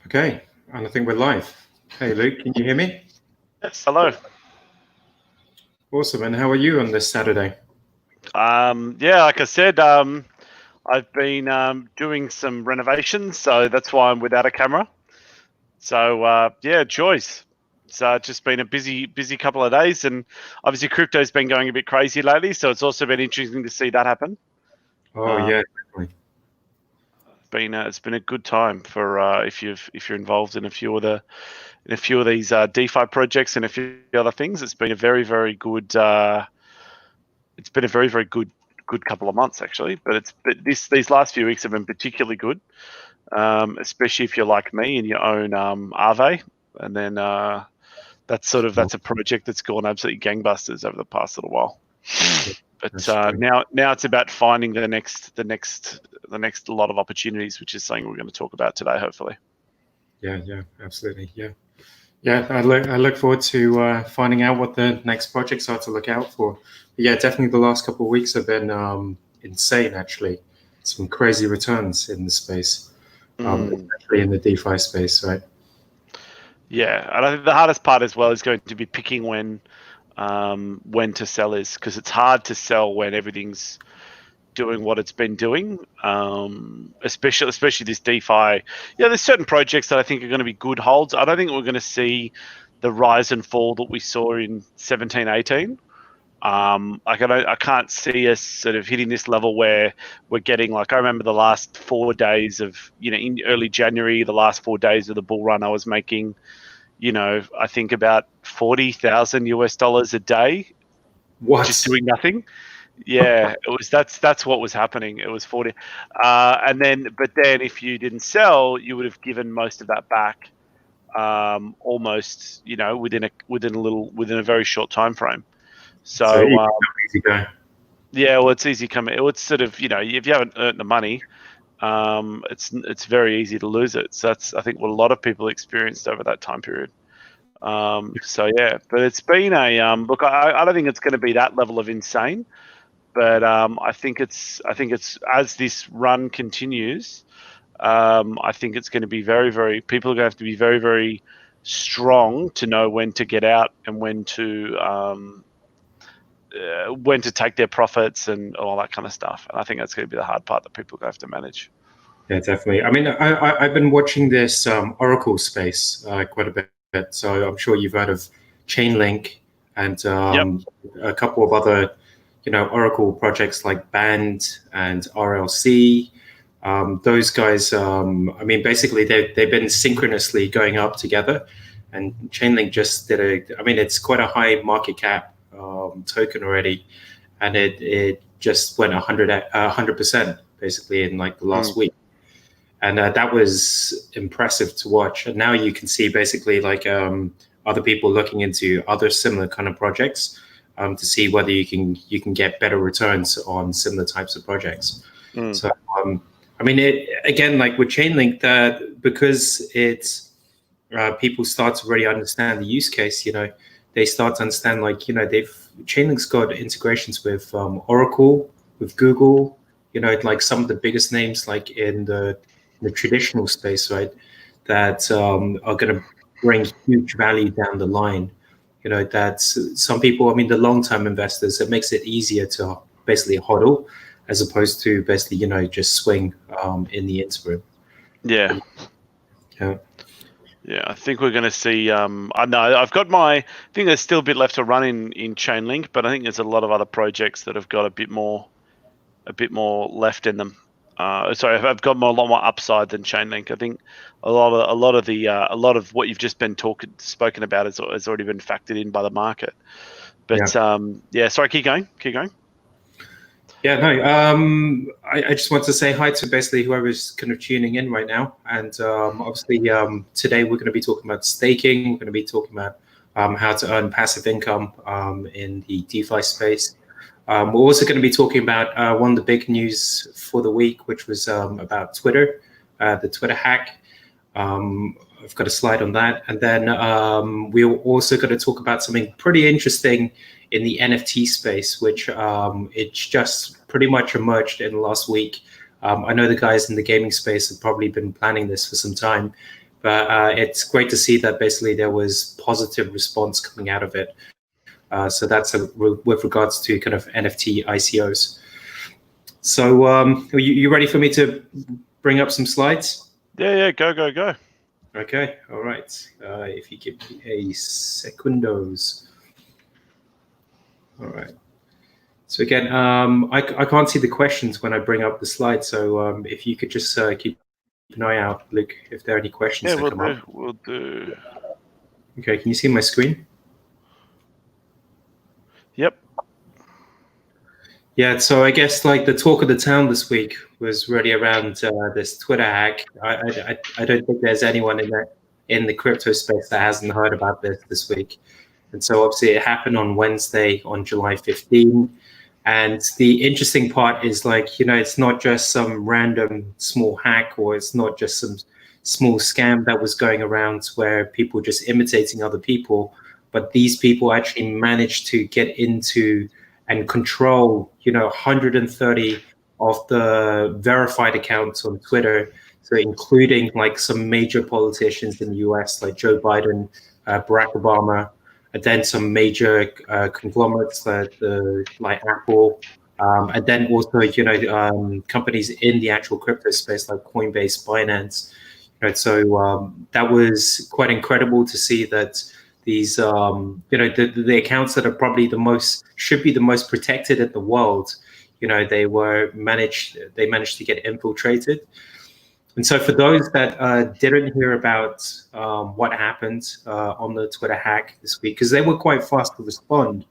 Okay, and I think we're live. Hey, Luke, can you hear me? Yes, hello. Awesome, and how are you on this Saturday? Yeah, like I said, I've been doing some renovations, so that's why I'm without a camera. So yeah, joys. It's just been a busy couple of days, and obviously crypto's been going a bit crazy lately, so it's also been interesting to see that happen. Oh, yeah, definitely. It's been a good time for if you're involved in a few of these DeFi projects and a few other things. It's been a very good. It's been a very good couple of months actually, but these last few weeks have been particularly good, especially if you're like me and you own Aave, and then that's a project that's gone absolutely gangbusters over the past little while. But now it's about finding the next lot of opportunities, which is something we're going to talk about today, hopefully. Yeah, absolutely. Yeah. I look forward to finding out what the next projects are to look out for. But yeah, definitely the last couple of weeks have been insane. Actually, some crazy returns in the space, especially in the DeFi space, right? Yeah, and I think the hardest part as well is going to be picking when to sell is, because it's hard to sell when everything's doing what it's been doing, especially this DeFi. Yeah, there's certain projects that I think are going to be good holds. I don't think we're going to see the rise and fall that we saw in 17, 18. I can't see us sort of hitting this level where we're getting, like, I remember the last 4 days of, in early January, the last 4 days of the bull run, I was making, I think about $40,000 a day. What? Just doing nothing. Yeah, that's what was happening. It was 40, but then if you didn't sell, you would have given most of that back, almost, within a very short time frame. So easy go. yeah, well, it's easy coming. It's sort of, if you haven't earned the money, it's very easy to lose it. So that's, I think, what a lot of people experienced over that time period. So yeah, but it's been a look. I don't think it's going to be that level of insane. But I think it's as this run continues, I think it's going to be very. People are going to have to be very strong to know when to get out and when to take their profits and all that kind of stuff. And I think that's going to be the hard part that people are going to have to manage. Yeah, definitely. I mean, I've been watching this Oracle space quite a bit, so I'm sure you've heard of Chainlink and a couple of other, Oracle projects like Band and RLC. Those guys, I mean, basically they've been synchronously going up together, and Chainlink just did I mean, it's quite a high market cap token already, and it just went 100% basically in like the last week. And that was impressive to watch. And now you can see basically like other people looking into other similar kind of projects to see whether you can get better returns on similar types of projects. So I mean, again, like with Chainlink, that because it's people start to really understand the use case. They start to understand, like, Chainlink's got integrations with Oracle, with Google. Like some of the biggest names, like in the traditional space, right, that are going to bring huge value down the line. That some people, I mean, the long-term investors, it makes it easier to basically hodl as opposed to basically, just swing in the interim. Yeah. Yeah. Yeah, I think we're going to see. I know I think there's still a bit left to run in Chainlink, but I think there's a lot of other projects that have got a bit more left in them. Sorry, I've got a lot more upside than Chainlink. I think a lot of what you've just been spoken about has already been factored in by the market. But yeah, sorry, keep going. Yeah, no, I just want to say hi to basically whoever's kind of tuning in right now. And obviously today we're going to be talking about staking. We're going to be talking about how to earn passive income in the DeFi space. We're also going to be talking about one of the big news for the week, which was about Twitter, the Twitter hack. I've got a slide on that. And then we're also going to talk about something pretty interesting in the NFT space, which it's just pretty much emerged in the last week. I know the guys in the gaming space have probably been planning this for some time, But it's great to see that basically there was positive response coming out of it. So that's with regards to kind of NFT ICOs. So are you ready for me to bring up some slides? Yeah, go. Okay, all right. If you give me a secondos. All right. So again, I can't see the questions when I bring up the slide. So if you could just keep an eye out, Luke, if there are any questions that come up. We'll do. Okay, can you see my screen? Yep. Yeah, so I guess like the talk of the town this week was really around this Twitter hack. I don't think there's anyone in the crypto space that hasn't heard about this week. And so obviously it happened on Wednesday on July 15. And the interesting part is like, it's not just some random small hack, or it's not just some small scam that was going around where people just imitating other people, but these people actually managed to get into and control, 130 of the verified accounts on Twitter. So including like some major politicians in the US, like Joe Biden, Barack Obama, and then some major conglomerates like Apple, and then also, companies in the actual crypto space like Coinbase, Binance. Right, so that was quite incredible to see that these, the accounts that are probably should be the most protected in the world, they managed to get infiltrated. And so for those that didn't hear about what happened on the Twitter hack this week, because they were quite fast to respond,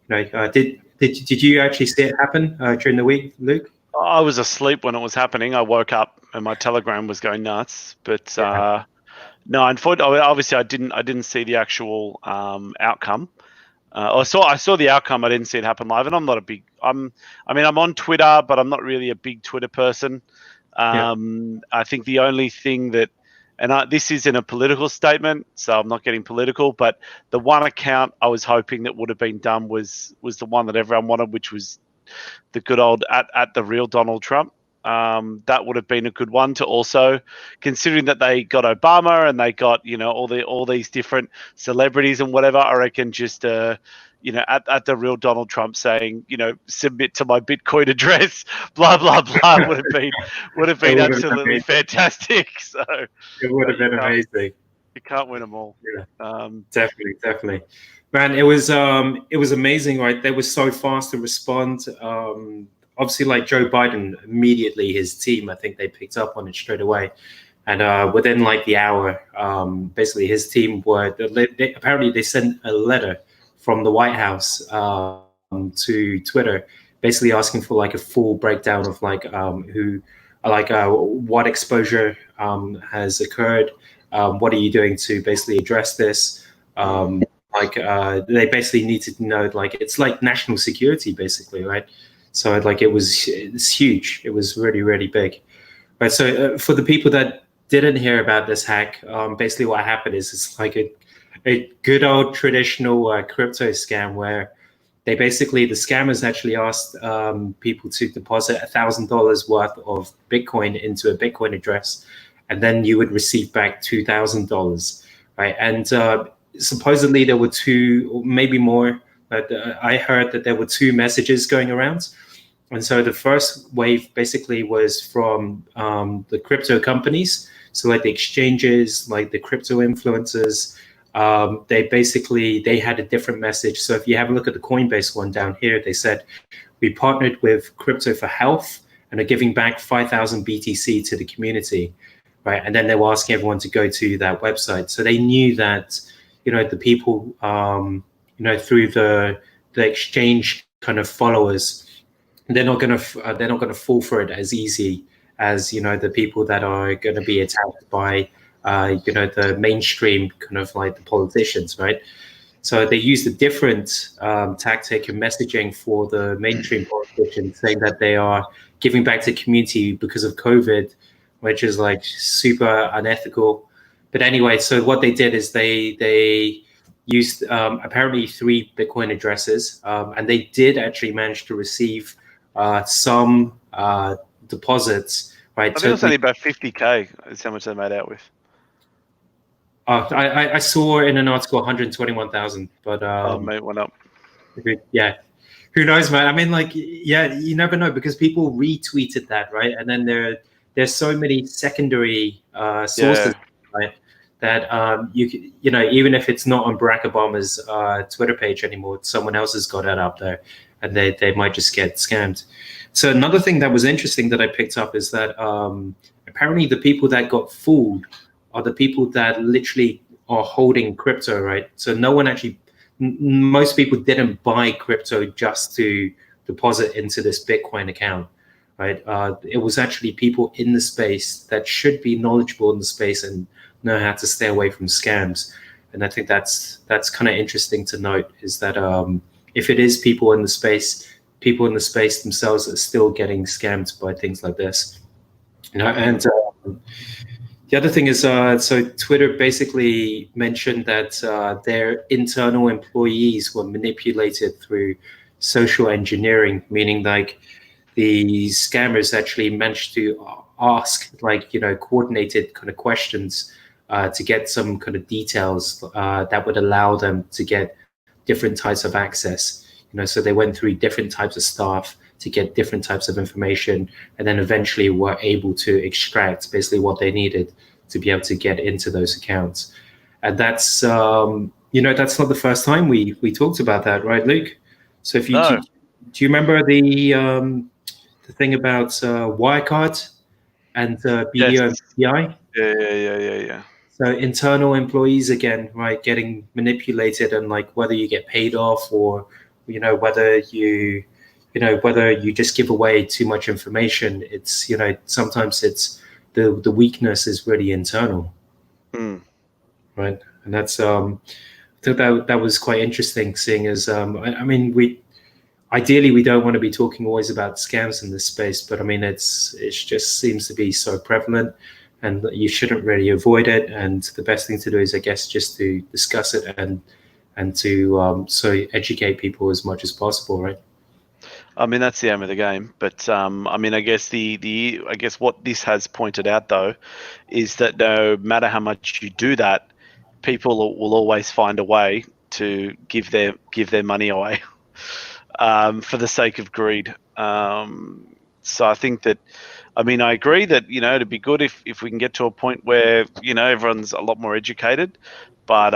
did you actually see it happen during the week, Luke? I was asleep when it was happening. I woke up and my Telegram was going nuts. But no, unfortunately, obviously, I didn't see the actual outcome. I saw the outcome. I didn't see it happen live, and I'm not a big. I'm on Twitter, but I'm not really a big Twitter person. I think the only thing that, and this isn't a political statement, so I'm not getting political, but the one account I was hoping that would have been done was the one that everyone wanted, which was the good old at the real Donald Trump. That would have been a good one to also, considering that they got Obama and they got all these different celebrities and whatever. I reckon just at the real Donald Trump saying submit to my Bitcoin address, blah blah blah would have been absolutely fantastic. So it would have been amazing. You can't win them all. Yeah, definitely. Man, it was amazing, right? They were so fast to respond. Obviously, like Joe Biden, immediately his team, I think they picked up on it straight away. And within like the hour, basically his team apparently they sent a letter from the White House to Twitter, basically asking for like a full breakdown of like what exposure has occurred. What are you doing to basically address this? They basically needed to know, like, it's like national security, basically, right? So like it's huge. It was really, really big, right? So for the people that didn't hear about this hack, basically what happened is it's like a good old traditional crypto scam where the scammers actually asked people to deposit $1,000 worth of Bitcoin into a Bitcoin address, and then you would receive back $2,000, right? And supposedly there were two, or maybe more, but I heard that there were two messages going around. And so the first wave basically was from the crypto companies. So like the exchanges, like the crypto influencers, they had a different message. So if you have a look at the Coinbase one down here, they said, we partnered with Crypto for Health and are giving back 5,000 BTC to the community, right? And then they were asking everyone to go to that website. So they knew that, the people, through the exchange kind of followers, they're not going to fall for it as easy as the people that are going to be attacked by the mainstream kind of like the politicians, right? So they used a different tactic and messaging for the mainstream politicians, saying that they are giving back to the community because of COVID, which is like super unethical. But anyway, so what they did is they used apparently 3 Bitcoin addresses, and they did actually manage to receive some deposits. Right, I think it was only about 50K is how much they made out with. I saw in an article 121,000, but Mate, went up. yeah, who knows, man? I mean, like, yeah, you never know because people retweeted that, right? And then there's so many secondary sources, right? That you know, even if it's not on Barack Obama's Twitter page anymore, someone else has got it up there, and they might just get scammed. So another thing that was interesting that I picked up is that apparently the people that got fooled are the people that literally are holding crypto, right? So no one actually, most people didn't buy crypto just to deposit into this Bitcoin account, right? It was actually people in the space that should be knowledgeable in the space and know how to stay away from scams. And I think that's kind of interesting to note is that if it is people in the space themselves are still getting scammed by things like this. You know, and the other thing is, so Twitter basically mentioned that their internal employees were manipulated through social engineering, meaning like the scammers actually managed to ask like, you know, coordinated kind of questions to get some kind of details that would allow them to get different types of access. You know, so they went through different types of staff to get different types of information, and then eventually were able to extract basically what they needed to be able to get into those accounts. And that's you know, that's not the first time we talked about that, right, Luke? So if you do you remember the thing about Wirecard and BDO and PI? Yeah. So internal employees again, right, getting manipulated, and like whether you get paid off or you know whether you just give away too much information. It's, you know, sometimes it's the weakness is really internal, right? And that's I think that was quite interesting, seeing as I mean ideally we don't want to be talking always about scams in this space, but I mean it just seems to be so prevalent, and you shouldn't really avoid it. And the best thing to do is, I guess, just to discuss it and to so educate people as much as possible, right? I mean, that's the aim of the game. But I mean, I guess I guess what this has pointed out though is that no matter how much you do that, people will always find a way to give their money away for the sake of greed. So I think that, I mean, I agree that, you know, it'd be good if we can get to a point where, you know, everyone's a lot more educated. But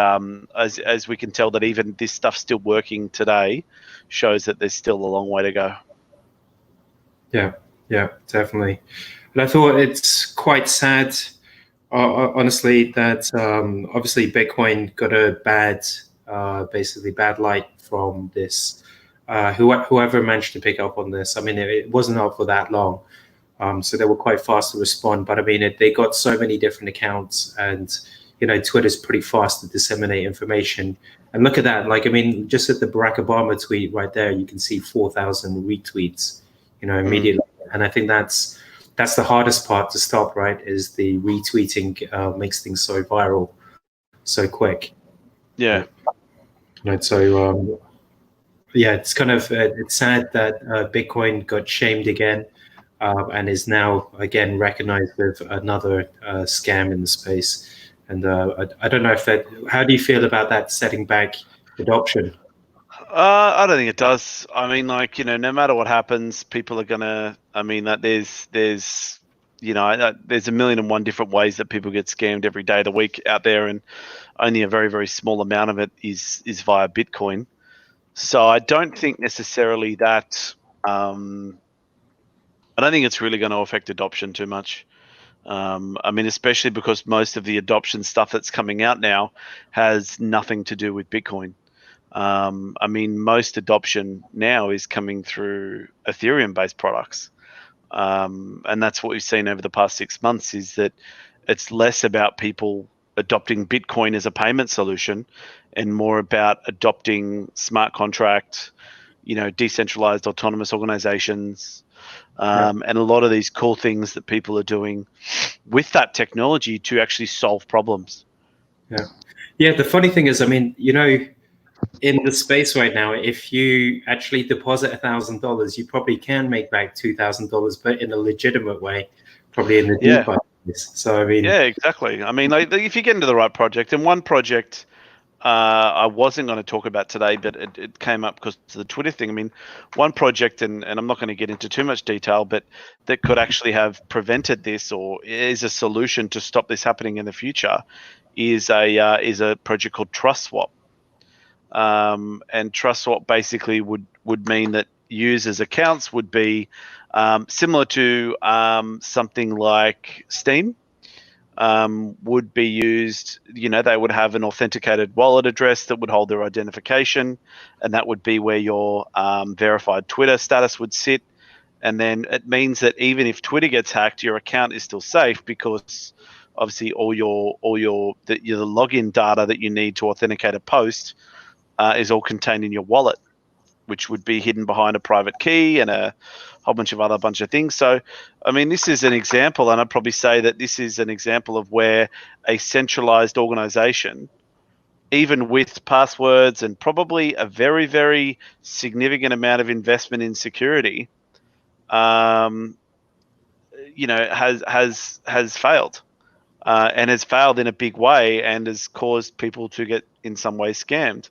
as we can tell that even this stuff's still working today, shows that there's still a long way to go. Yeah, definitely. And I thought it's quite sad, honestly, that obviously Bitcoin got a basically bad light from this. Whoever managed to pick up on this, I mean, it wasn't up for that long. So they were quite fast to respond. But I mean, they got so many different accounts, and you know, Twitter's pretty fast to disseminate information. And look at that! Like, I mean, just at the Barack Obama tweet right there, you can see 4,000 retweets, you know, immediately. And I think that's the hardest part to stop, right? Is the retweeting makes things so viral, so quick. Yeah. Right. So yeah, it's kind of it's sad that Bitcoin got shamed again. And is now again recognized with another scam in the space. And I don't know if that. How do you feel about that setting back adoption? I don't think it does. I mean, like, you know, no matter what happens, people are gonna. I mean, that there's you know, there's a million and one different ways that people get scammed every day of the week out there, and only a very, very small amount of it is via Bitcoin. So I don't think necessarily that. I don't think it's really going to affect adoption too much. I mean, especially because most of the adoption stuff that's coming out now has nothing to do with Bitcoin. I mean, most adoption now is coming through Ethereum-based products. And that's what we've seen over the past 6 months, is that it's less about people adopting Bitcoin as a payment solution and more about adopting smart contract, you know, decentralized autonomous organizations, and a lot of these cool things that people are doing with that technology to actually solve problems. Yeah. The funny thing is, I mean, you know, in the space right now, if you actually deposit $1,000, you probably can make back $2,000, but in a legitimate way, probably in the DeFi. this. So I mean, yeah, exactly. I mean, like, if you get into the right project, and one project I wasn't going to talk about today, but it came up because of the Twitter thing. I mean, one project, and I'm not going to get into too much detail, but that could actually have prevented this, or is a solution to stop this happening in the future, is a project called TrustSwap. And TrustSwap basically would mean that users' accounts would be similar to something like Steam. Would be used, they would have an authenticated wallet address that would hold their identification, and that would be where your verified Twitter status would sit. And then it means that even if Twitter gets hacked, your account is still safe, because obviously all the login data that you need to authenticate a post is all contained in your wallet, which would be hidden behind a private key and a whole bunch of things. So, I mean, this is an example, and I'd probably say that this is an example of where a centralized organization, even with passwords and probably a very, very significant amount of investment in security, has failed. And has failed in a big way, and has caused people to get in some way scammed.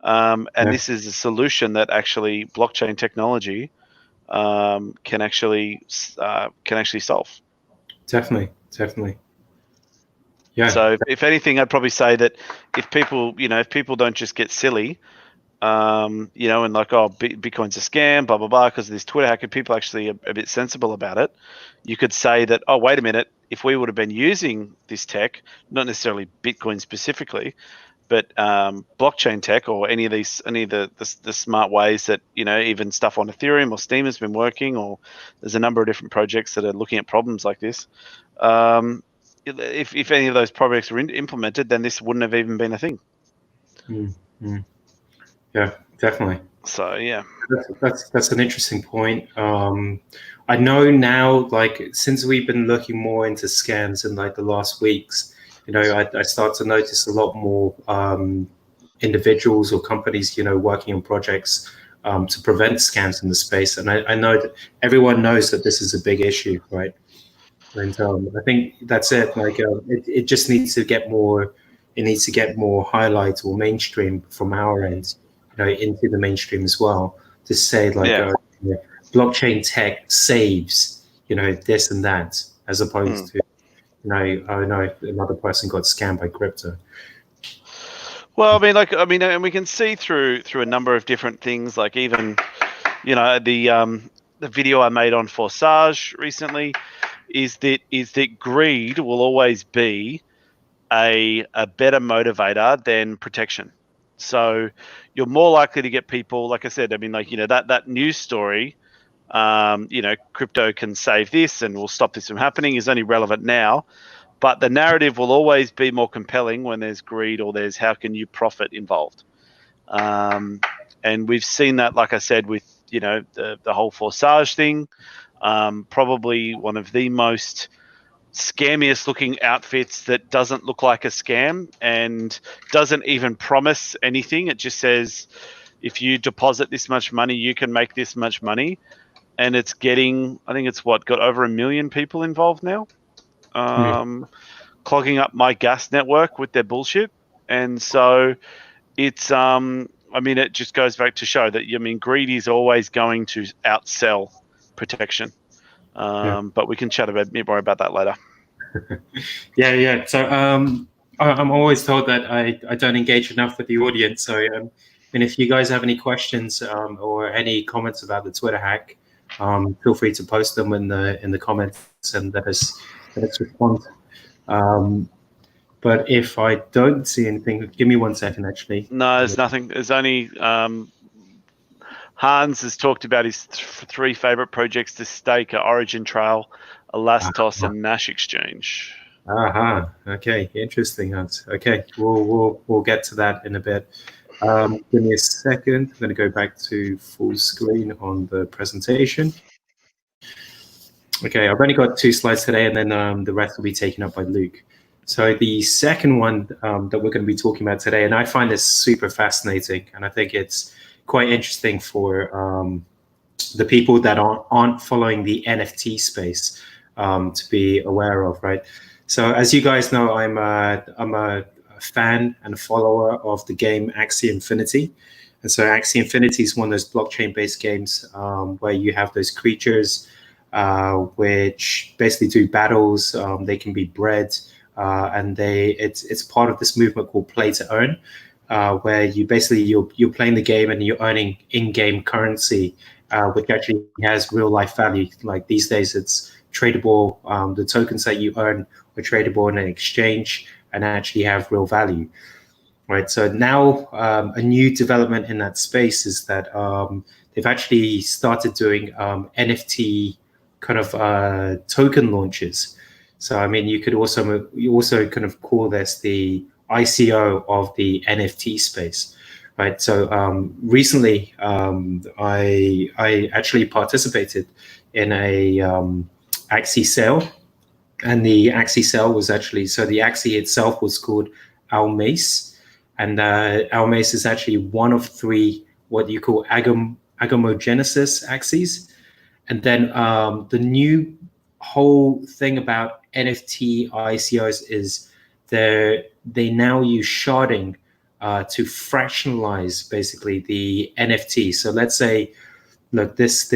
And this is a solution that actually blockchain technology can actually solve. Definitely. Yeah. So if anything, I'd probably say that if people don't just get silly, and like, oh, Bitcoin's a scam, blah blah blah, because of this Twitter hack, and people actually a bit sensible about it, you could say that, oh, wait a minute, if we would have been using this tech, not necessarily Bitcoin specifically, but blockchain tech, or any of the smart ways that, even stuff on Ethereum or Steam has been working, or there's a number of different projects that are looking at problems like this. If any of those projects were implemented, then this wouldn't have even been a thing. Yeah, definitely. So yeah, that's an interesting point. I know now, like, since we've been looking more into scams in like the last weeks, I start to notice a lot more individuals or companies, working on projects to prevent scams in the space. And I know that everyone knows that this is a big issue, right? And I think that's it. Like, it just needs to get more. It needs to get more highlight or mainstream from our end, into the mainstream as well. To say like, blockchain tech saves, this and that, as opposed to, oh no, another person got scammed by crypto. Well, and we can see through a number of different things, like even, the video I made on Forsage recently is that greed will always be a better motivator than protection. So you're more likely to get people, like I said, that news story, crypto can save this and will stop this from happening, is only relevant now. But the narrative will always be more compelling when there's greed, or there's how can you profit involved. And we've seen that, like I said, with, the whole Forsage thing. Probably one of the most scammiest looking outfits that doesn't look like a scam and doesn't even promise anything. It just says, if you deposit this much money, you can make this much money. And it's getting, I think it's got over 1 million people involved now, clogging up my gas network with their bullshit. And so it's, it just goes back to show that, greed is always going to outsell protection. But we can chat a bit more about that later. Yeah. So I'm always told that I don't engage enough with the audience. So and if you guys have any questions or any comments about the Twitter hack, feel free to post them in the comments, and let's respond. But if I don't see anything, give me 1 second. Actually, no, there's nothing. There's only Hans has talked about his 3 favorite projects to stake are Origin Trail, Elastos, and Nash Exchange. Okay, interesting, Hans. Okay, we'll get to that in a bit. Give me a second. I'm going to go back to full screen on the presentation. Okay, I've only got 2 slides today, and then the rest will be taken up by Luke. So the second one that we're going to be talking about today, and I find this super fascinating, and I think it's quite interesting for the people that aren't following the NFT space. to be aware of, right? So as you guys know, I'm a fan and a follower of the game Axie Infinity. And so Axie Infinity is one of those blockchain-based games where you have those creatures which basically do battles. They can be bred, and it's part of this movement called play to earn, where you're playing the game and you're earning in-game currency, which actually has real life value. Like these days, it's tradable. The tokens that you earn are tradable in an exchange and actually have real value. Right. So now a new development in that space is that they've actually started doing NFT kind of token launches. So I mean, you also kind of call this the ICO of the NFT space, right? So recently, I actually participated in a Axie sale, and the Axie sale was actually, so the Axie itself was called Almace, and Almace is actually one of three what you call agomogenesis Axies. And then the new whole thing about NFT ICOs is they now use sharding to fractionalize basically the NFT. So let's say, look, this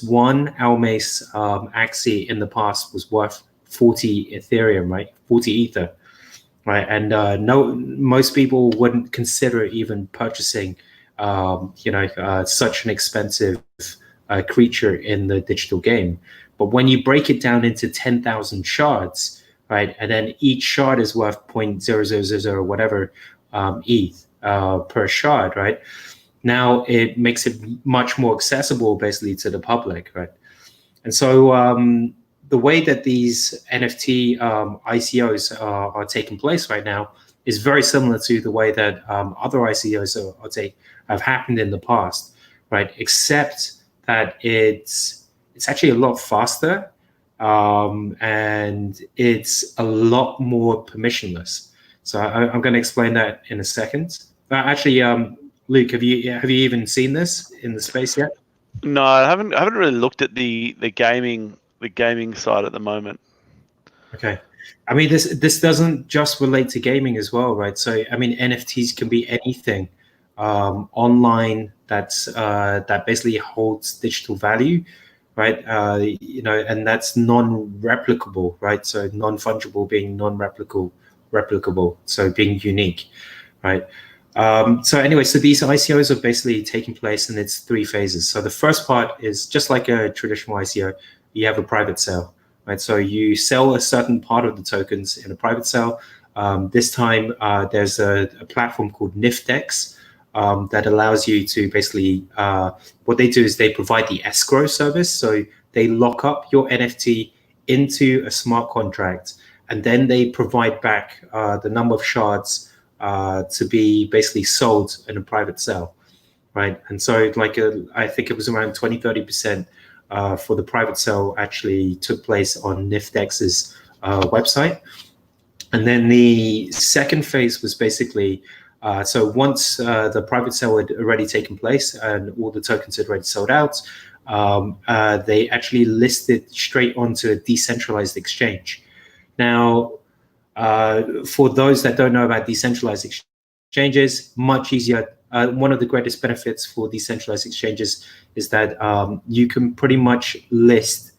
one Almace Axie in the past was worth 40 Ethereum, right? 40 Ether, right? And most people wouldn't consider even purchasing, such an expensive creature in the digital game. But when you break it down into 10,000 shards, right, and then each shard is worth 0.0000 whatever ETH per shard, right? Now it makes it much more accessible, basically, to the public, right? And so the way that these NFT ICOs are taking place right now is very similar to the way that other ICOs have happened in the past, right? Except that it's actually a lot faster, and it's a lot more permissionless. So I'm going to explain that in a second. Actually, Luke, have you even seen this in the space yet? No, I haven't really looked at the gaming side at the moment. Okay. I mean, this doesn't just relate to gaming as well, right? So I mean, NFTs can be anything online that basically holds digital value, right? And that's non-replicable, right? So non-fungible being replicable, so being unique, right? So anyway, so these ICOs are basically taking place in its three phases. So the first part is just like a traditional ICO. You have a private sale, right? So you sell a certain part of the tokens in a private sale. This time, there's a platform called Niftex that allows you to basically, what they do is they provide the escrow service. So they lock up your NFT into a smart contract, and then they provide back the number of shards to be basically sold in a private sale, right? And so I think it was around 20-30% for the private sale actually took place on Niftex's website. And then the second phase was basically, so once the private sale had already taken place and all the tokens had already sold out, they actually listed straight onto a decentralized exchange. Now, for those that don't know about decentralized exchanges, much easier. One of the greatest benefits for decentralized exchanges is that you can pretty much list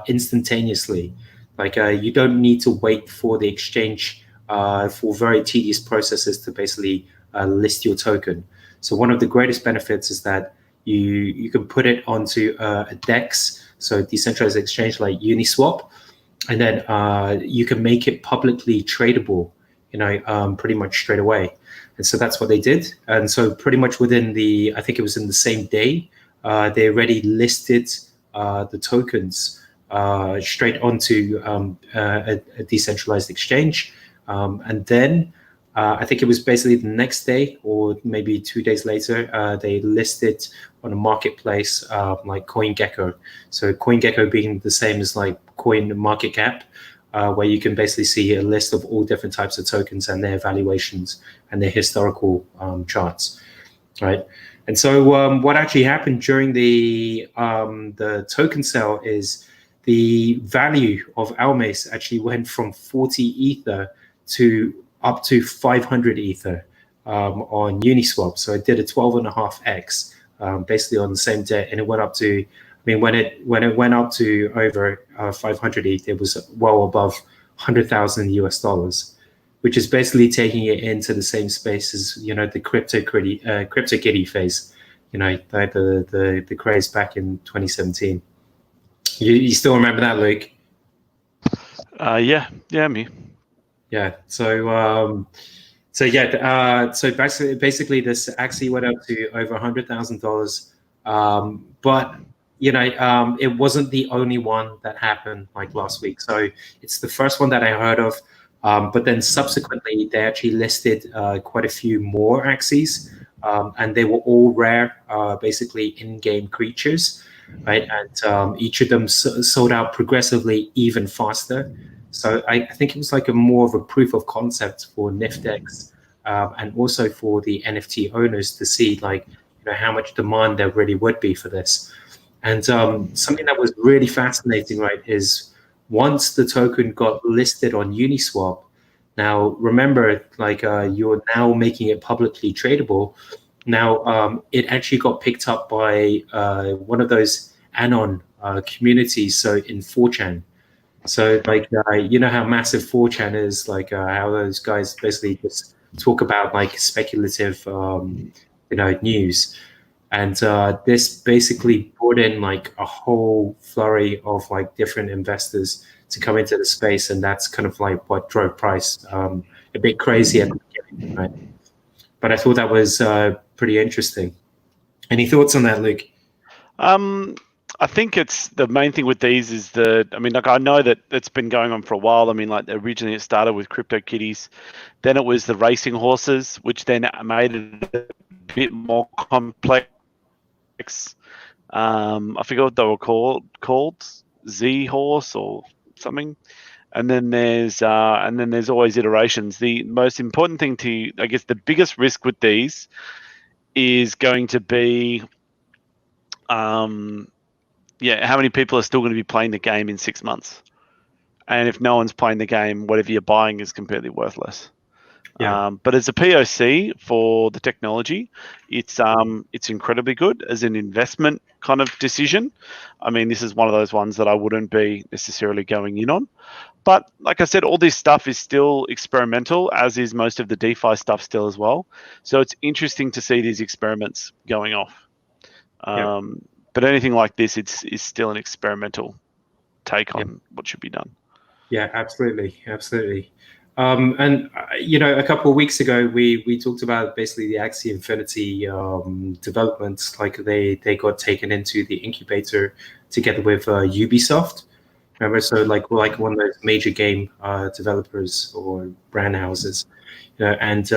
instantaneously. Like you don't need to wait for the exchange for very tedious processes to basically list your token. So one of the greatest benefits is that you can put it onto a DEX, so decentralized exchange like Uniswap, and then you can make it publicly tradable, pretty much straight away. And so that's what they did. And so pretty much within I think it was in the same day, they already listed the tokens straight onto a decentralized exchange. And then I think it was basically the next day or maybe 2 days later, they listed on a marketplace like CoinGecko. So CoinGecko being the same as like CoinMarketCap, where you can basically see a list of all different types of tokens and their valuations and their historical charts, right? And so what actually happened during the token sale is the value of Almace actually went from 40 Ether to up to 500 Ether on Uniswap. So it did a 12.5x basically on the same day, and it went up to, I mean, when it went up to over 500 ETH, it was well above 100,000 US dollars, which is basically taking it into the same space as, you know, the CryptoKitty phase, you know, the craze back in 2017. You still remember that, Luke? Yeah, me. Yeah. So basically this actually went up to over $100,000. But you know, it wasn't the only one that happened like last week. So it's the first one that I heard of. But then subsequently, they actually listed quite a few more axes, and they were all rare, basically in-game creatures, right? And each of them sold out progressively even faster. So I think it was like a more of a proof of concept for NiftX, and also for the NFT owners to see, like, you know, how much demand there really would be for this. And something that was really fascinating, right, is once the token got listed on Uniswap. Now remember, like, you're now making it publicly tradable. Now it actually got picked up by one of those anon communities, so in 4chan. So, like, you know how massive 4chan is, like, how those guys basically just talk about like speculative, you know, news. And this basically brought in like a whole flurry of like different investors to come into the space, and that's kind of like what drove price a bit crazy at the beginning, right? But I thought that was pretty interesting. Any thoughts on that, Luke? I think it's the main thing with these is the, I mean, like, I know that it's been going on for a while. I mean, like, originally it started with CryptoKitties, then it was the racing horses, which then made it a bit more complex. I forget what they were called Z horse or something. And then there's always iterations. The most important thing to, I guess, the biggest risk with these is going to be, yeah, how many people are still going to be playing the game in 6 months? And if no one's playing the game, whatever you're buying is completely worthless. Yeah. But as a POC for the technology, it's incredibly good as an investment kind of decision. I mean, this is one of those ones that I wouldn't be necessarily going in on. But like I said, all this stuff is still experimental, as is most of the DeFi stuff still as well. So it's interesting to see these experiments going off. But anything like this, it's still an experimental take on what should be done. Yeah, absolutely, absolutely. And you know, a couple of weeks ago, we talked about basically the Axie Infinity developments. Like they got taken into the incubator together with Ubisoft. Remember, so like one of those major game developers or brand houses, you know, and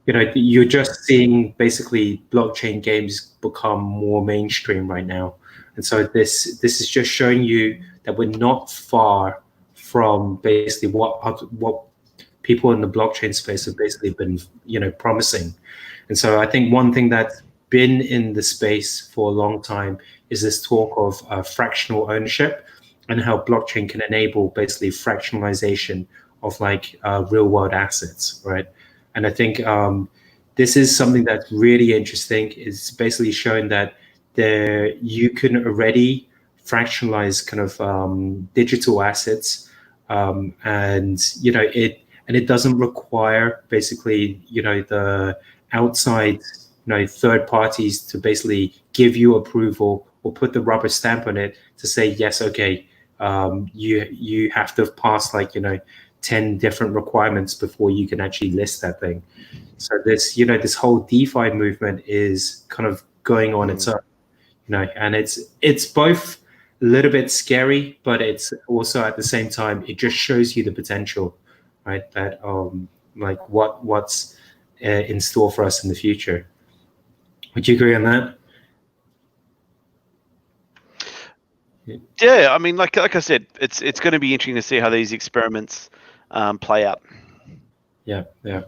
you know, you're just seeing basically blockchain games become more mainstream right now. And so this is just showing you that we're not far from basically what people in the blockchain space have basically been, you know, promising. And so I think one thing that's been in the space for a long time is this talk of fractional ownership, and how blockchain can enable basically fractionalization of like real world assets, right? And I think this is something that's really interesting. It's basically showing that you can already fractionalize kind of digital assets, and you know it doesn't require basically, you know, the outside, you know, third parties to basically give you approval or put the rubber stamp on it to say yes, okay, you have to pass like, you know, 10 different requirements before you can actually list that thing. So this, you know, this whole DeFi movement is kind of going on its own, you know, and it's both a little bit scary, but it's also at the same time, it just shows you the potential, right? That like what's in store for us in the future. Would you agree on that? Yeah, I mean, like I said, it's going to be interesting to see how these experiments play out. Yeah.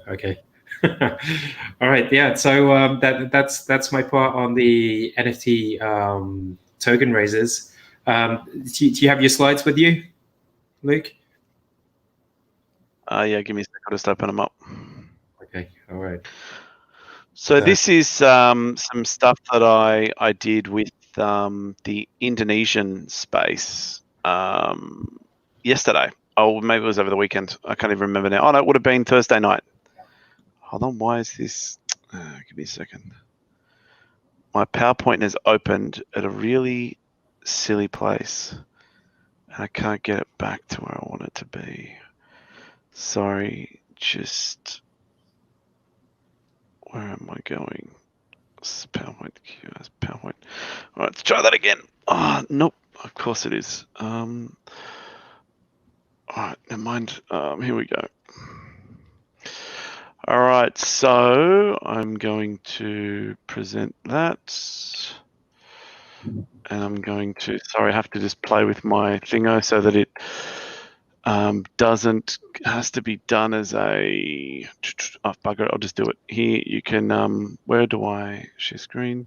Okay. All right. Yeah. So that's my part on the NFT token raises. Do you have your slides with you, Luke? Yeah, give me a second. I'll just open them up. Okay, all right. So this is some stuff that I did with the Indonesian space yesterday. Oh, maybe it was over the weekend. I can't even remember now. Oh, no, it would have been Thursday night. Hold on, why is this? Give me a second. My PowerPoint has opened at a really silly place. I can't get it back to where I want it to be. Sorry, just where am I going? PowerPoint, QS, PowerPoint. All right, let's try that again. Oh, nope, of course it is. All right, never mind. Here we go. All right, so I'm going to present that. And I'm going to, sorry, I have to just play with my thingo so that it has to be done as a, oh, bugger it, I'll just do it. Here you can, where do I share screen?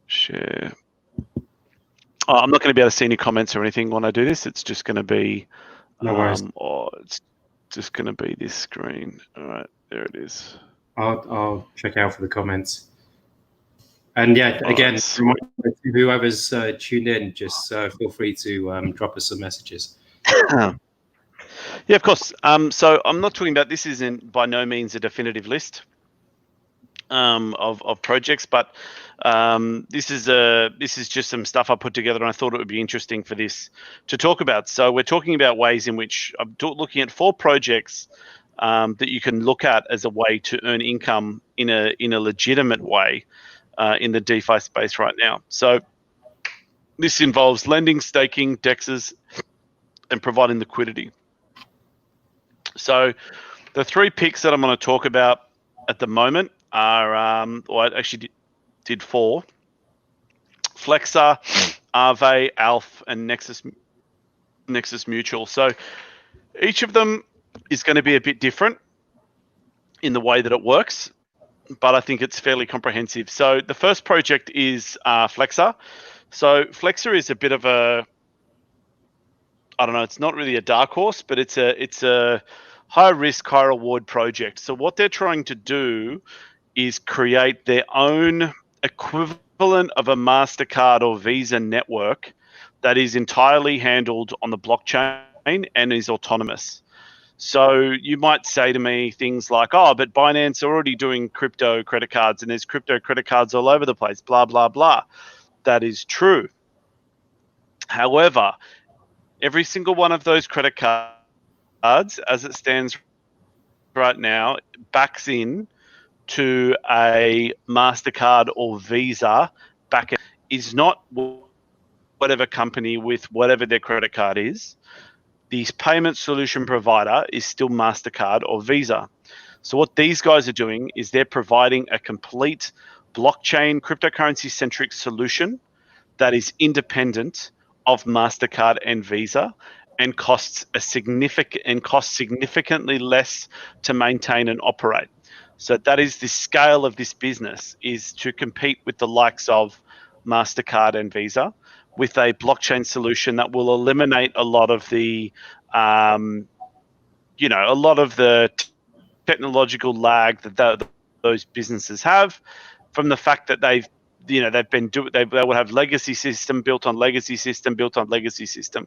Share. Oh, I'm not going to be able to see any comments or anything when I do this. It's just going to be, No worries. it's just going to be this screen. All right, there it is. I'll check out for the comments. And yeah, again, whoever's tuned in, just feel free to drop us some messages. Yeah, of course. So I'm not talking about, this isn't by no means a definitive list of projects, but this is just some stuff I put together, and I thought it would be interesting for this to talk about. So we're talking about ways in which I'm looking at 4 projects that you can look at as a way to earn income in a legitimate way in the DeFi space right now. So this involves lending, staking, DEXs, and providing liquidity. So the 3 picks that I'm going to talk about at the moment are, I actually did 4. Flexer, Aave, Alf, and Nexus Mutual. So each of them is going to be a bit different in the way that it works, but I think it's fairly comprehensive. So the first project is Flexer. So Flexer is a bit of a, I don't know, it's not really a dark horse, but it's a high risk, high reward project. So what they're trying to do is create their own equivalent of a MasterCard or Visa network that is entirely handled on the blockchain and is autonomous. So you might say to me things like, oh, but Binance are already doing crypto credit cards and there's crypto credit cards all over the place, blah, blah, blah. That is true. However, every single one of those credit cards, as it stands right now, backs in to a MasterCard or Visa backend, is not whatever company with whatever their credit card is. The payment solution provider is still MasterCard or Visa. So what these guys are doing is they're providing a complete blockchain cryptocurrency centric solution that is independent of MasterCard and Visa and costs significantly less to maintain and operate. So that is the scale of this business, is to compete with the likes of MasterCard and Visa with a blockchain solution that will eliminate a lot of the, technological lag that those businesses have, from the fact that they will have legacy system built on legacy system built on legacy system.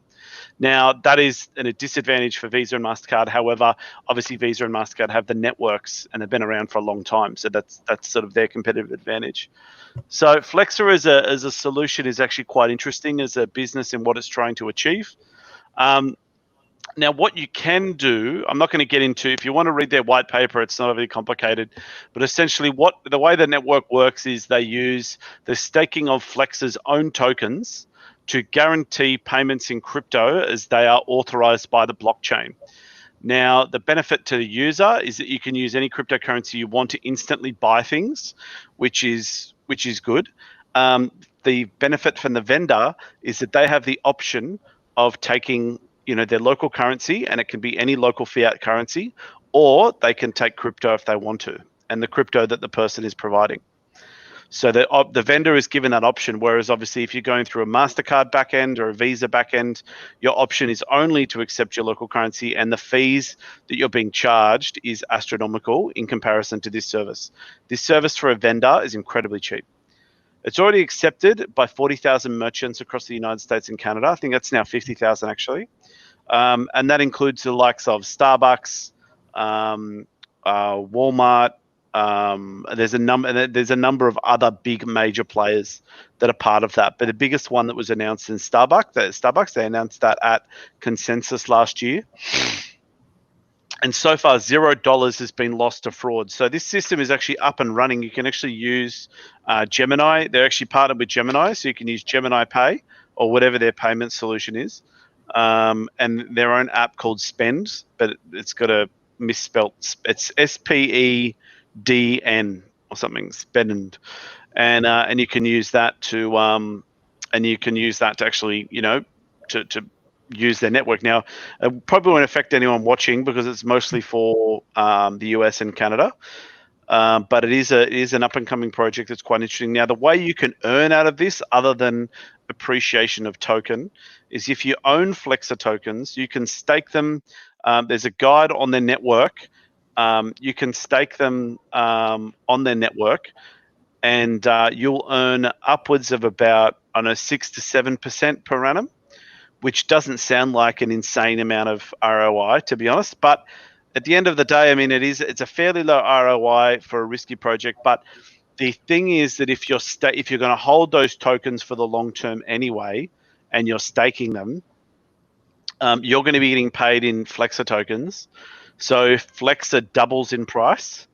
Now that is a disadvantage for Visa and MasterCard. However, obviously Visa and MasterCard have the networks and have been around for a long time, so that's sort of their competitive advantage. So Flexer as a solution is actually quite interesting as a business in what it's trying to achieve. Now, what you can do, I'm not going to get into, if you want to read their white paper, it's not really complicated, but essentially the way the network works is they use the staking of Flexer's own tokens to guarantee payments in crypto as they are authorized by the blockchain. Now, the benefit to the user is that you can use any cryptocurrency you want to instantly buy things, which is good. The benefit from the vendor is that they have the option of taking their local currency, and it can be any local fiat currency, or they can take crypto if they want to, and the crypto that the person is providing. So the vendor is given that option, whereas obviously if you're going through a MasterCard backend or a Visa backend, your option is only to accept your local currency, and the fees that you're being charged is astronomical in comparison to this service. This service for a vendor is incredibly cheap. It's already accepted by 40,000 merchants across the United States and Canada. I think that's now 50,000 actually. And that includes the likes of Starbucks, Walmart. There's a number of other big major players that are part of that. But the biggest one that was announced in Starbucks, they announced that at Consensus last year. And so far, $0 has been lost to fraud. So this system is actually up and running. You can actually use Gemini. They're actually partnered with Gemini, so you can use Gemini Pay or whatever their payment solution is. And their own app called Spend, but it's got a misspelt. It's SPEDN or something, Spend, and you can use that to actually, to use their network. Now, it probably won't affect anyone watching because it's mostly for the US and Canada. But it is an up and coming project that's quite interesting. Now, the way you can earn out of this, other than appreciation of token, is if you own Flexa tokens, you can stake them. There's a guide on their network. You can stake them on their network, and you'll earn upwards of about 6 to 7% per annum, which doesn't sound like an insane amount of ROI, to be honest. But at the end of the day, I mean, it's a fairly low ROI for a risky project. But the thing is that if you're going to hold those tokens for the long term anyway, and you're staking them, you're going to be getting paid in Flexa tokens. So if Flexa doubles in price,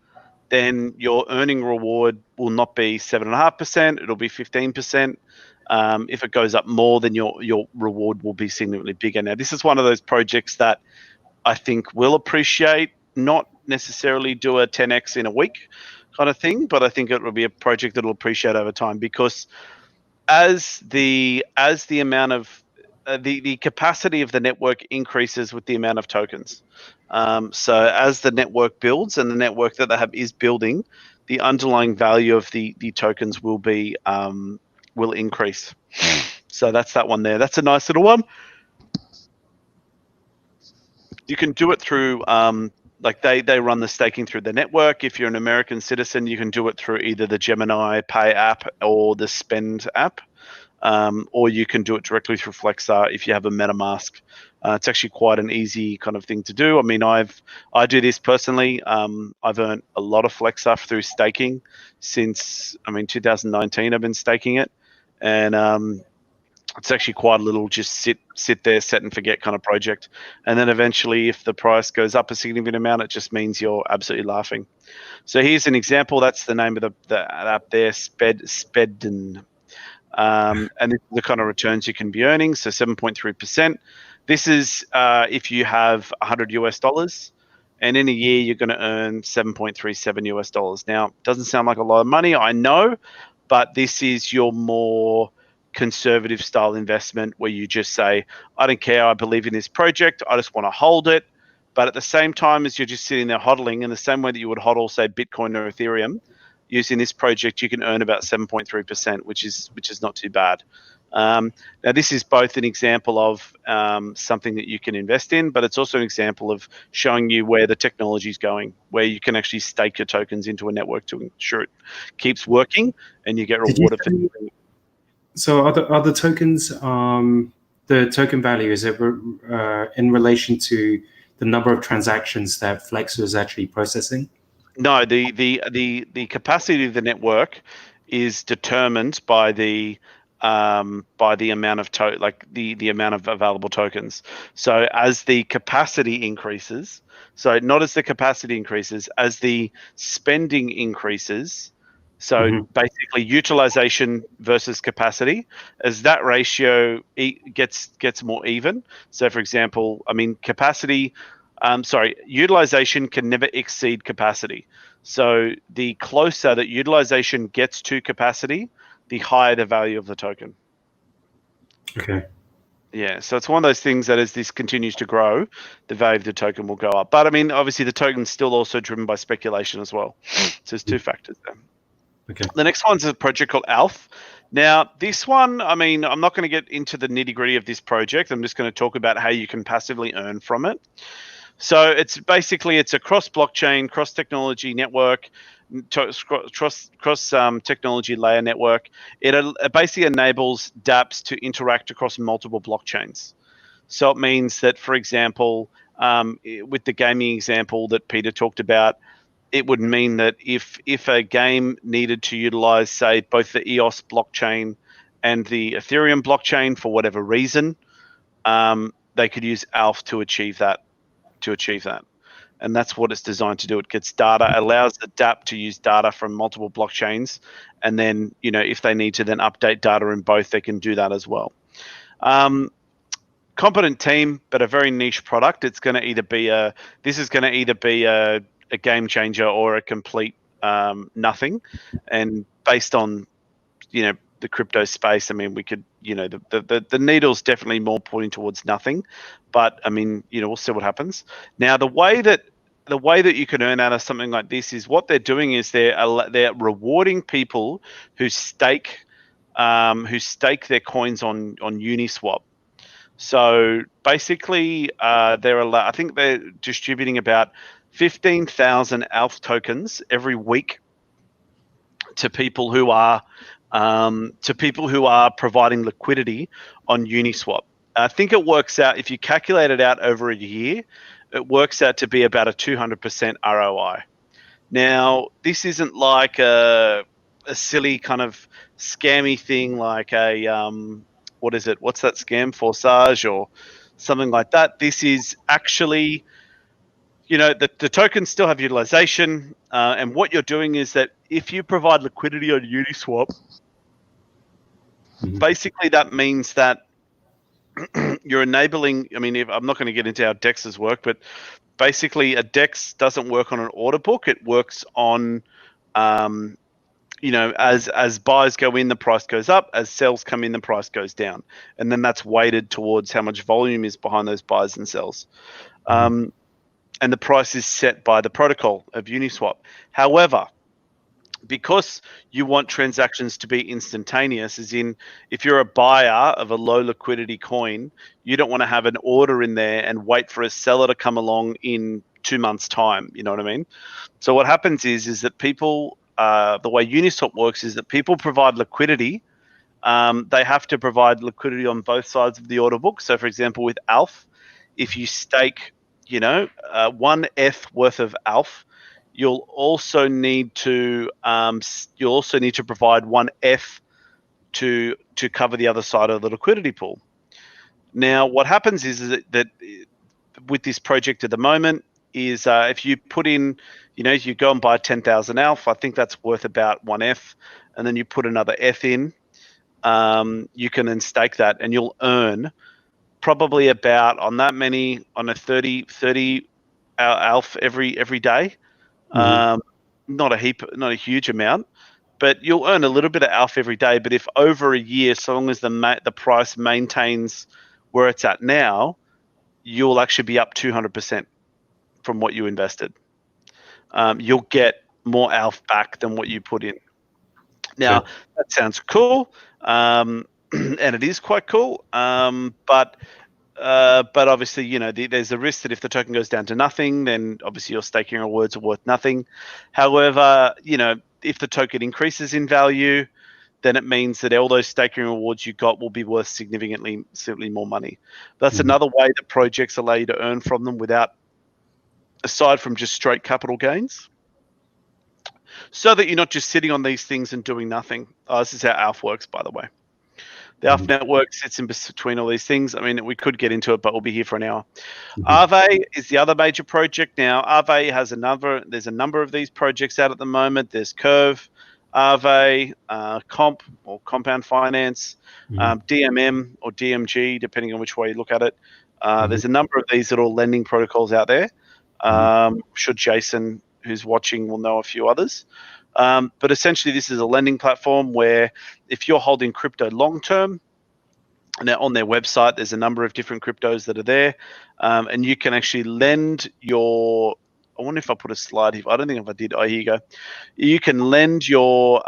then your earning reward will not be 7.5%; it'll be 15%. If it goes up more, then your reward will be significantly bigger. Now, this is one of those projects that I think will appreciate, not necessarily do a 10x in a week kind of thing, but I think it will be a project that will appreciate over time, because as the amount of the capacity of the network increases with the amount of tokens. So as the network builds and the network that they have is building, the underlying value of the tokens will increase. So that's that one there. That's a nice little one. You can do it through they run the staking through the network. If you're an American citizen, you can do it through either the Gemini Pay app or the Spend app, or you can do it directly through Flexa if you have a MetaMask. It's actually quite an easy kind of thing to do. I mean, I do this personally. I've earned a lot of Flexa through staking since 2019. I've been staking it, and it's actually quite a little just sit there, set and forget kind of project. And then eventually, if the price goes up a significant amount, it just means you're absolutely laughing. So here's an example. That's the name of the app there, Spedden. And this is the kind of returns you can be earning. So 7.3%. This is if you have $100 and in a year you're going to earn $7.37. Now, it doesn't sound like a lot of money, I know, but this is your more conservative style investment where you just say, I don't care, I believe in this project, I just want to hold it. But at the same time as you're just sitting there hodling, in the same way that you would hodl, say, Bitcoin or Ethereum, using this project, you can earn about 7.3%, which is not too bad. Now, this is both an example of something that you can invest in, but it's also an example of showing you where the technology is going, where you can actually stake your tokens into a network to ensure it keeps working and you get rewarded for it. So are the tokens, the token value, is it in relation to the number of transactions that Flexa is actually processing? No, the capacity of the network is determined by the amount of the amount of available tokens. So as the capacity increases, so not as the capacity increases, as the spending increases. So basically, utilization versus capacity, as that ratio gets more even. So, for example, utilization can never exceed capacity. So the closer that utilization gets to capacity, the higher the value of the token. Okay. Yeah, so it's one of those things that as this continues to grow, the value of the token will go up. But obviously the token's still also driven by speculation as well. So there's two factors there. Okay. The next one's a project called Alf. Now, this one, I mean, I'm not going to get into the nitty-gritty of this project. I'm just going to talk about how you can passively earn from it. So it's basically a cross-blockchain, cross-technology network, cross technology layer network. It basically enables dApps to interact across multiple blockchains. So it means that, for example, with the gaming example that Peter talked about, it would mean that if a game needed to utilize, say, both the EOS blockchain and the Ethereum blockchain for whatever reason, they could use ALF to achieve that. And that's what it's designed to do. It gets data, allows the dApp to use data from multiple blockchains, and then, you know, if they need to then update data in both, they can do that as well. Competent team, but a very niche product. It's going to either be a game changer or a complete nothing. And based on, you know, the crypto space, I mean, we could, you know, the needle's definitely more pointing towards nothing, but I mean, you know, we'll see what happens. Now, the way that you can earn out of something like this is what they're doing is they're rewarding people who stake their coins on Uniswap. So basically, I think they're distributing about 15,000 ALF tokens every week to people who are providing liquidity on Uniswap. I think it works out, if you calculate it out over a year, it works out to be about a 200% ROI. Now, this isn't like a silly kind of scammy thing like a what is it? What's that scam? Forsage or something like that. This is actually, you know, the tokens still have utilization, and what you're doing is that if you provide liquidity on Uniswap, basically that means that you're enabling. I mean, I'm not going to get into how DEXs work, but basically a DEX doesn't work on an order book. It works on you know, as buys go in, the price goes up. As sells come in, the price goes down. And then that's weighted towards how much volume is behind those buys and sells. And the price is set by the protocol of Uniswap. However, because you want transactions to be instantaneous, as in if you're a buyer of a low liquidity coin, you don't want to have an order in there and wait for a seller to come along in 2 months' time. You know what I mean? So what happens is that people, the way Uniswap works is that people provide liquidity. They have to provide liquidity on both sides of the order book. So, for example, with ALF, if you stake, you know, 1 ETH worth of ALF, you'll also need to provide 1 ETH to cover the other side of the liquidity pool. Now, what happens is that with this project at the moment is if you put in, you know, you go and buy 10,000 ALF, I think that's worth about 1 ETH, and then you put another ETH in, you can then stake that, and you'll earn probably about on a 30 ALF every day. Not a huge amount, but you'll earn a little bit of ALF every day. But if over a year, so long as the price maintains where it's at now, you'll actually be up 200% from what you invested. You'll get more ALF back than what you put in. Now, that sounds cool, and it is quite cool, but obviously, you know, there's a risk that if the token goes down to nothing, then obviously your staking rewards are worth nothing. However, you know, if the token increases in value, then it means that all those staking rewards you got will be worth significantly more money. That's another way that projects allow you to earn from them aside from just straight capital gains, so that you're not just sitting on these things and doing nothing. This is how ALF works, by the way. The ALF network sits in between all these things. I mean, we could get into it, but we'll be here for an hour. Aave is the other major project now. Aave has there's a number of these projects out at the moment. There's Curve, Aave, Comp or Compound Finance, DMM or DMG, depending on which way you look at it. There's a number of these little lending protocols out there. Should Jason, who's watching, will know a few others. But essentially, this is a lending platform where if you're holding crypto long term, now on their website, there's a number of different cryptos that are there, and you can actually lend your I wonder if I put a slide here. I don't think if I did. Oh, here you go. You can lend your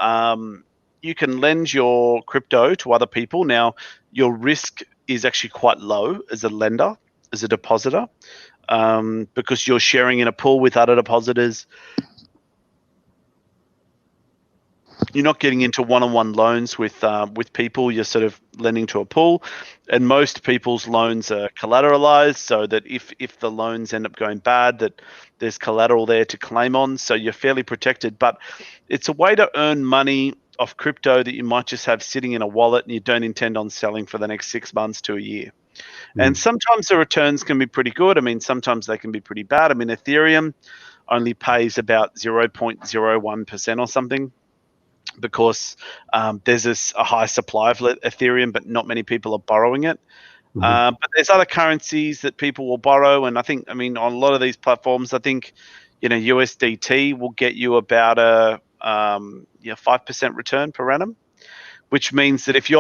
crypto to other people. Now, your risk is actually quite low as a lender, as a depositor, because you're sharing in a pool with other depositors. You're not getting into one-on-one loans with people. You're sort of lending to a pool, and most people's loans are collateralized, so that if the loans end up going bad, that there's collateral there to claim on. So you're fairly protected. But it's a way to earn money off crypto that you might just have sitting in a wallet and you don't intend on selling for the next 6 months to a year. And sometimes the returns can be pretty good. I mean, sometimes they can be pretty bad. I mean, Ethereum only pays about 0.01% or something, because there's a high supply of Ethereum, but not many people are borrowing it. But there's other currencies that people will borrow, and I mean, on a lot of these platforms, I think, USDT will get you about a 5% return per annum, which means that if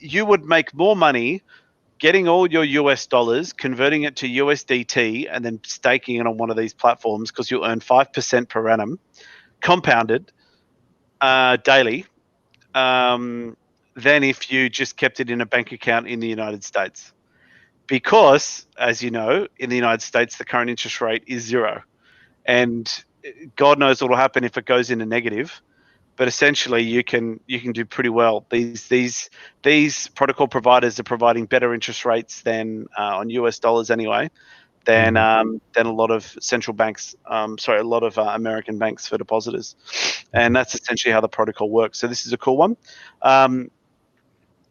you would make more money getting all your US dollars, converting it to USDT, and then staking it on one of these platforms, because you'll earn 5% per annum, compounded daily, than if you just kept it in a bank account in the United States. Because, as you know, in the United States, the current interest rate is 0. And God knows what will happen if it goes into negative. But essentially, you can do pretty well. These protocol providers are providing better interest rates than on US dollars anyway, than a lot of central banks. A lot of American banks for depositors, and that's essentially how the protocol works. So this is a cool one.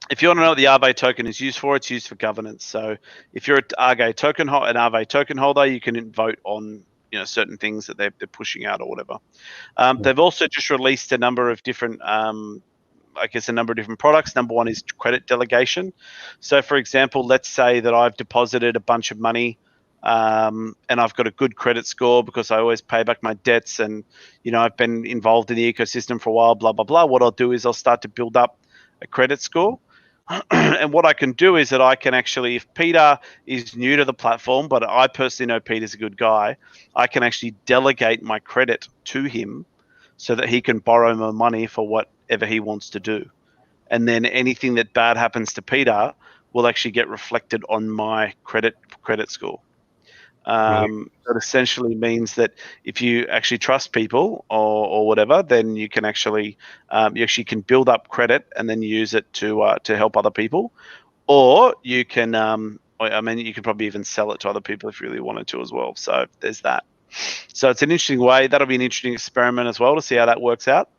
If you want to know what the Aave token is used for, it's used for governance. So if you're an Aave token holder, you can vote on certain things that they're pushing out or whatever. They've also just released a number of different products. Number one is credit delegation. So for example, let's say that I've deposited a bunch of money, and I've got a good credit score because I always pay back my debts, and I've been involved in the ecosystem for a while, blah blah blah. What I'll do is I'll start to build up a credit score. And what I can do is that I can actually, if Peter is new to the platform, but I personally know Peter's a good guy, I can actually delegate my credit to him so that he can borrow my money for whatever he wants to do. And then anything that bad happens to Peter will actually get reflected on my credit score. That essentially means that if you actually trust people or whatever, then you can actually can build up credit and then use it to help other people, or you can you could probably even sell it to other people if you really wanted to as well. So there's that. So it's an interesting way. That'll be an interesting experiment as well to see how that works out.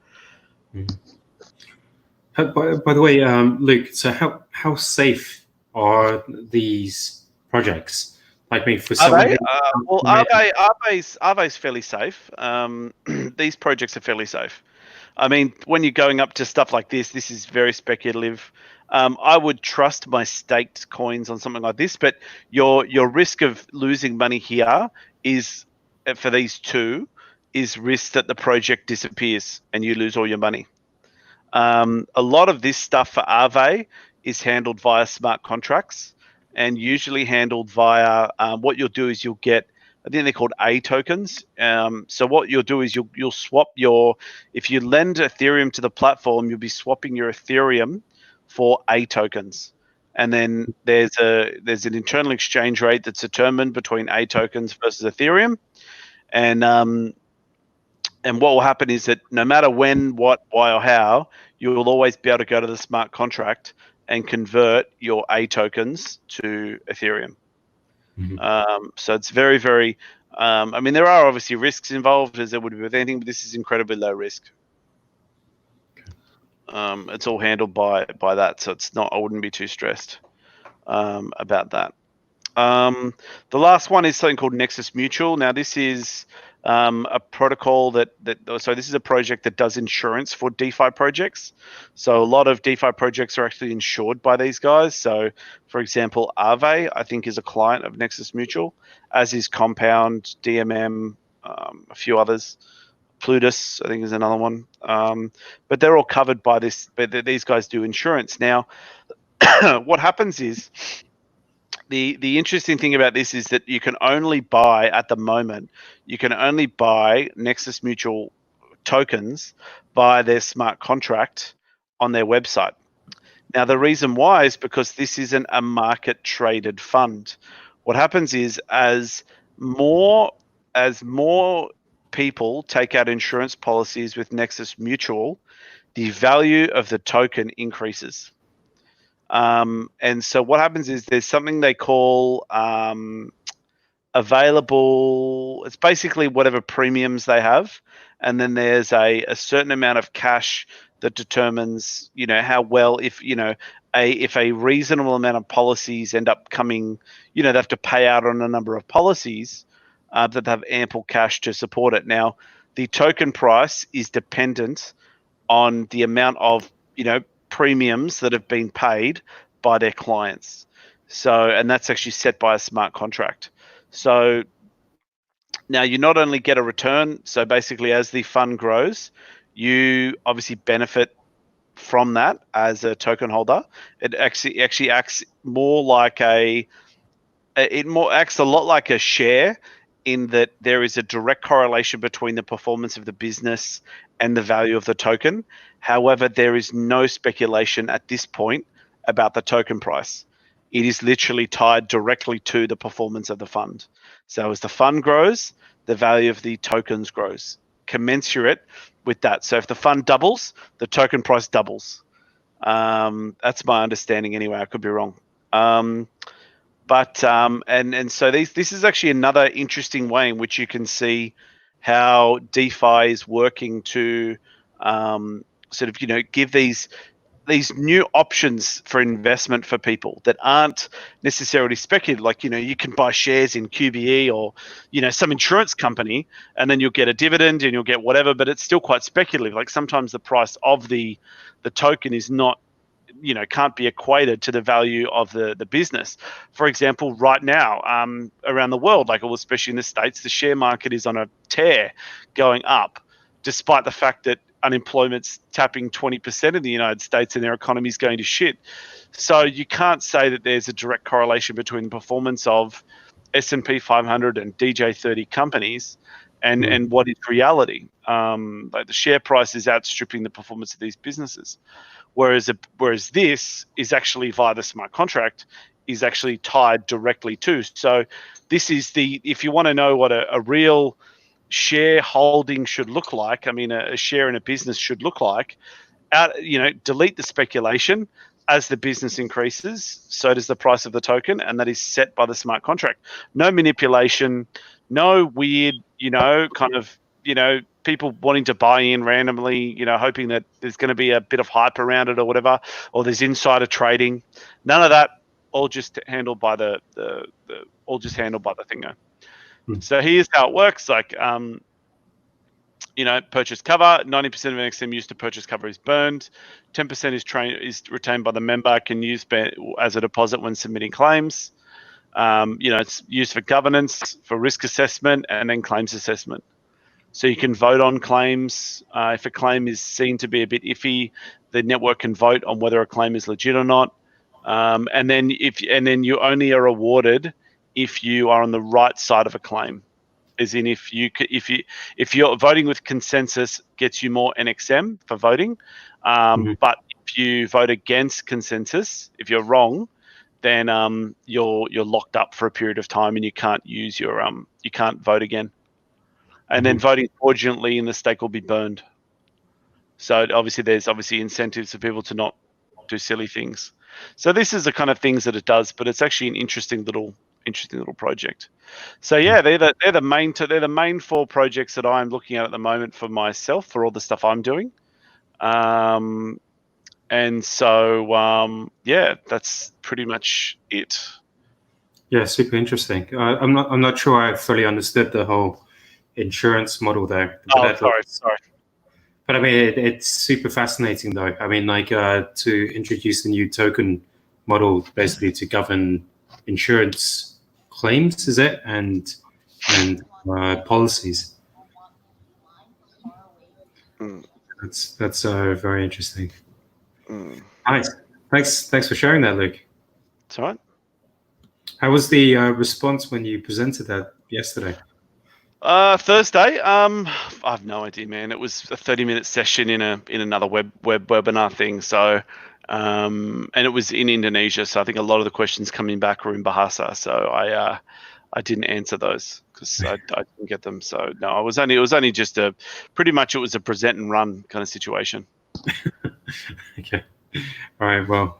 By the way, Luke, so how safe are these projects? Like me, for someone. Aave's fairly safe. These projects are fairly safe. I mean, when you're going up to stuff like this is very speculative. I would trust my staked coins on something like this, but your risk of losing money here is, for these two, is risk that the project disappears and you lose all your money. A lot of this stuff for Aave is handled via smart contracts, and usually handled via what you'll do is you'll get, I think they're called A tokens. So what you'll do is you'll swap if you lend Ethereum to the platform, you'll be swapping your Ethereum for A tokens. And then there's an internal exchange rate that's determined between A tokens versus Ethereum. And what will happen is that no matter when, what, why, or how, you will always be able to go to the smart contract and convert your A tokens to Ethereum. So it's very, very, I mean, there are obviously risks involved, as there would be with anything, but this is incredibly low risk. It's all handled by that, so it's not, I wouldn't be too stressed about that. The last one is something called Nexus Mutual. Now, this is a protocol so this is a project that does insurance for DeFi projects. So a lot of DeFi projects are actually insured by these guys. So, for example, Aave, I think, is a client of Nexus Mutual, as is Compound, DMM, a few others. Plutus, I think, is another one. But they're all covered by this. But these guys do insurance. Now, what happens is, the interesting thing about this is that you can only buy at the moment. You can only buy Nexus Mutual tokens via their smart contract on their website. Now, the reason why is because this isn't a market traded fund. What happens is as more people take out insurance policies with Nexus Mutual, the value of the token increases. And so what happens is there's something they call available. It's basically whatever premiums they have, and then there's a certain amount of cash that determines, how well, if a reasonable amount of policies end up coming, they have to pay out on a number of policies that have ample cash to support it. Now, the token price is dependent on the amount of, premiums that have been paid by their clients. So, and that's actually set by a smart contract. So now you not only get a return, so basically as the fund grows, you obviously benefit from that as a token holder. It actually acts more like acts a lot like a share, in that there is a direct correlation between the performance of the business and the value of the token. However, there is no speculation at this point about the token price. It is literally tied directly to the performance of the fund. So as the fund grows, the value of the tokens grows, commensurate with that. So if the fund doubles, the token price doubles. That's my understanding anyway. I could be wrong. But so this is actually another interesting way in which you can see how DeFi is working to sort of give these new options for investment for people that aren't necessarily speculative. Like you can buy shares in QBE or some insurance company, and then you'll get a dividend and you'll get whatever, but it's still quite speculative. Like sometimes the price of the token is not, can't be equated to the value of the business. For example, right now around the world, especially in the States, the share market is on a tear, going up, despite the fact that unemployment's tapping 20% in the United States and their economy is going to shit. So you can't say that there's a direct correlation between the performance of S&P 500 and DJ30 companies and what is reality. The share price is outstripping the performance of these businesses. Whereas this is actually via the smart contract, is actually tied directly to. So this is if you want to know what a real shareholding should look like, a share in a business should look like, delete the speculation. As the business increases, so does the price of the token, and that is set by the smart contract. No manipulation, no weird, people wanting to buy in randomly, hoping that there's going to be a bit of hype around it or whatever, or there's insider trading. None of that. All just handled by the thingo. So here's how it works. Purchase cover. 90% of NXM used to purchase cover is burned. 10% is retained by the member, can use as a deposit when submitting claims. It's used for governance, for risk assessment, and then claims assessment. So you can vote on claims. If a claim is seen to be a bit iffy, the network can vote on whether a claim is legit or not. And then you only are awarded if you are on the right side of a claim. As in, if you're voting with consensus, gets you more NXM for voting. But if you vote against consensus, if you're wrong, then you're locked up for a period of time and you can't use your you can't vote again. And then voting fraudulently in the stake will be burned. So there's incentives for people to not do silly things. So this is the kind of things that it does, but it's actually an interesting little project. So yeah, they're the main 4 projects that I'm looking at the moment for myself, for all the stuff I'm doing. And so yeah, that's pretty much it. Yeah, super interesting. I'm not sure I fully understood the whole insurance model there. Sorry. But it's super fascinating though. To introduce a new token model basically to govern insurance claims, is it, and policies. That's very interesting. Nice. Thanks for sharing that, Luke. It's all right. How was the response when you presented that yesterday? Thursday. I have no idea, man. It was a 30-minute session in another web webinar thing. So, and it was in Indonesia. So I think a lot of the questions coming back were in Bahasa. So I didn't answer those because I didn't get them. So no, it was only just pretty much it was a present and run kind of situation. Okay. All right. Well,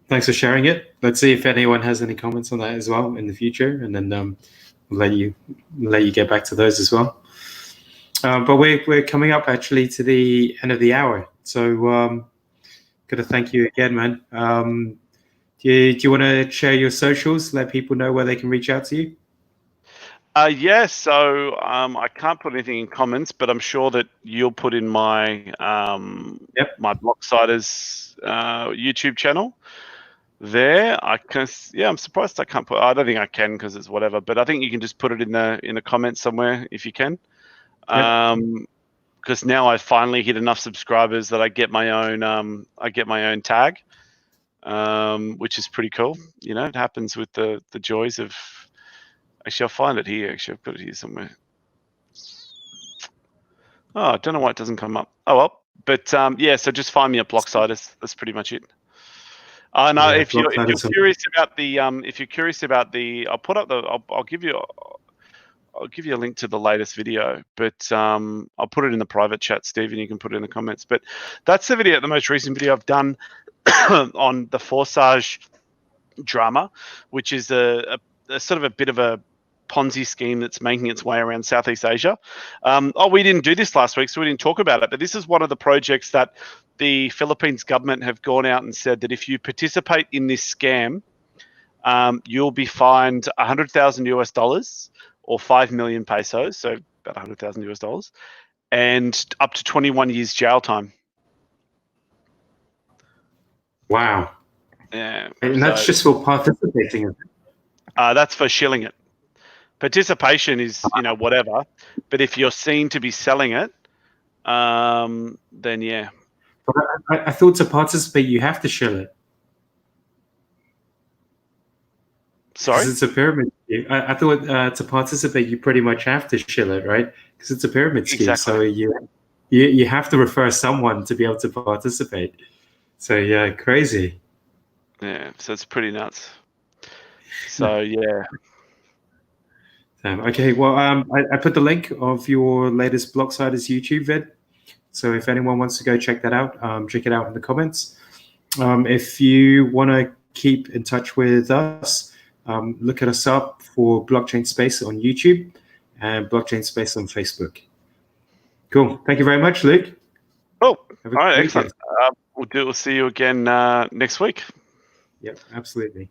thanks for sharing it. Let's see if anyone has any comments on that as well in the future, and then we'll let you get back to those as well. But we're coming up actually to the end of the hour, so got to thank you again, man. Do you want to share your socials? Let people know where they can reach out to you. Yeah, so I can't put anything in comments, but I'm sure that you'll put in my my Blocksiders YouTube channel there. I'm surprised I can't put. I don't think I can because it's whatever. But I think you can just put it in the comments somewhere if you can. Because now I finally hit enough subscribers that I get my own tag, which is pretty cool. You know, it happens with the joys of. Actually, I'll find it here. Actually, I've got it here somewhere. Oh, I don't know why it doesn't come up. Oh well, but yeah. So just find me at Blocksiders. That's pretty much it. No, if you're curious about the, I'll put up I'll give you a link to the latest video, but I'll put it in the private chat, Steve, and you can put it in the comments. But that's the most recent video I've done on the Forsage drama, which is a sort of a bit of a Ponzi scheme that's making its way around Southeast Asia. We didn't do this last week, so we didn't talk about it, but this is one of the projects that the Philippines government have gone out and said that if you participate in this scam, you'll be fined $100,000 or 5 million pesos, so about $100,000, and up to 21 years jail time. Wow. Yeah. And that's just for participating. That's for shilling it. Participation is, whatever, but if you're seen to be selling it, then yeah. But I thought to participate you have to shill it. Sorry? Because it's a pyramid scheme. I thought to participate you pretty much have to shill it, right? Because it's a pyramid scheme. Exactly. So you have to refer someone to be able to participate. So yeah, crazy. Yeah, so it's pretty nuts. So yeah. Okay, well, I put the link of your latest Blocksiders YouTube vid. So if anyone wants to go check that out, check it out in the comments. If you want to keep in touch with us, look at us up for BlockchainSpace on YouTube and BlockchainSpace on Facebook. Cool. Thank you very much, Luke. Oh, all right, excellent. We'll see you again next week. Yep, absolutely.